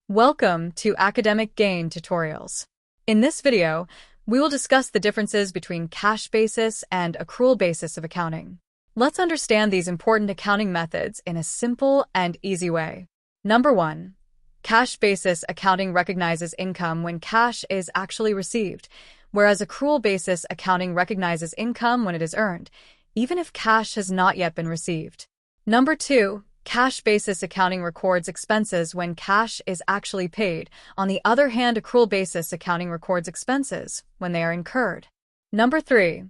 Welcome to Academic Gain Tutorials. In this video, we will discuss the differences between cash basis and accrual basis of accounting. Let's understand these important accounting methods in a simple and easy way. Number 1. Cash basis accounting recognizes income when cash is actually received, whereas accrual basis accounting recognizes income when it is earned, even if cash has not yet been received. Number 2. Cash basis accounting records expenses when cash is actually paid. On the other hand, accrual basis accounting records expenses when they are incurred. Number 3.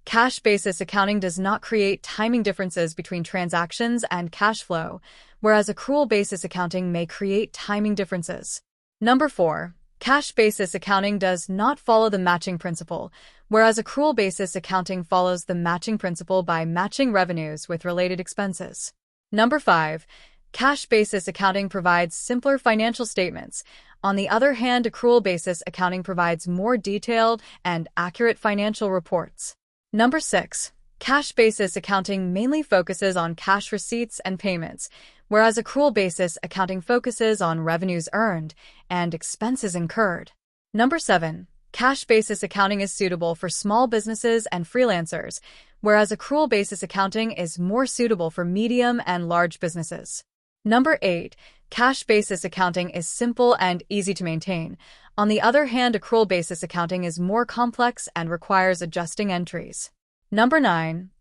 Cash basis accounting does not create timing differences between transactions and cash flow, whereas accrual basis accounting may create timing differences. Number 4. Cash basis accounting does not follow the matching principle, whereas accrual basis accounting follows the matching principle by matching revenues with related expenses. Number 5. Cash basis accounting provides simpler financial statements. On the other hand, accrual basis accounting provides more detailed and accurate financial reports. Number 6. Cash basis accounting mainly focuses on cash receipts and payments, whereas accrual basis accounting focuses on revenues earned and expenses incurred. Number 7. Cash basis accounting is suitable for small businesses and freelancers, whereas accrual basis accounting is more suitable for medium and large businesses. Number 8. Cash basis accounting is simple and easy to maintain. On the other hand, accrual basis accounting is more complex and requires adjusting entries. Number 9.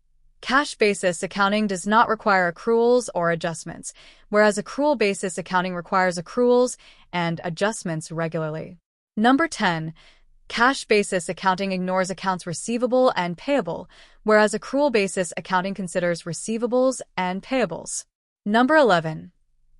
Cash basis accounting does not require accruals or adjustments, whereas accrual basis accounting requires accruals and adjustments regularly. Number 10. Cash basis accounting ignores accounts receivable and payable, whereas accrual basis accounting considers receivables and payables. Number 11.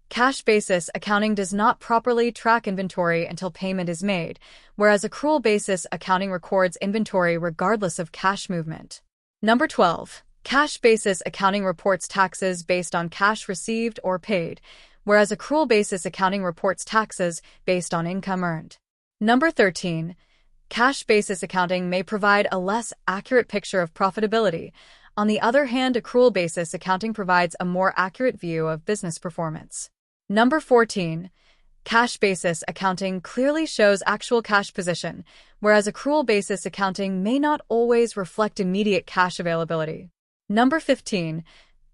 Cash basis accounting does not properly track inventory until payment is made, whereas accrual basis accounting records inventory regardless of cash movement. Number 12. Cash basis accounting reports taxes based on cash received or paid, whereas accrual basis accounting reports taxes based on income earned. Number 13. Cash basis accounting may provide a less accurate picture of profitability. On the other hand, accrual basis accounting provides a more accurate view of business performance. Number 14. Cash basis accounting clearly shows actual cash position, whereas accrual basis accounting may not always reflect immediate cash availability. Number 15.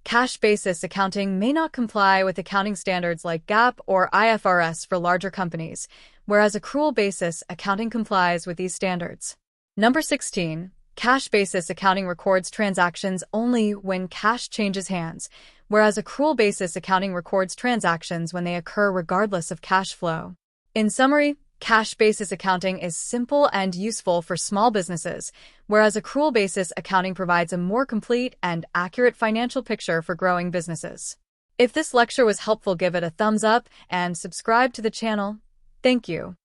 Cash basis accounting may not comply with accounting standards like GAAP or IFRS for larger companies, whereas accrual basis accounting complies with these standards. Number 16. Cash basis accounting records transactions only when cash changes hands, whereas accrual basis accounting records transactions when they occur regardless of cash flow. In summary, cash basis accounting is simple and useful for small businesses, whereas accrual basis accounting provides a more complete and accurate financial picture for growing businesses. If this lecture was helpful, give it a thumbs up and subscribe to the channel. Thank you.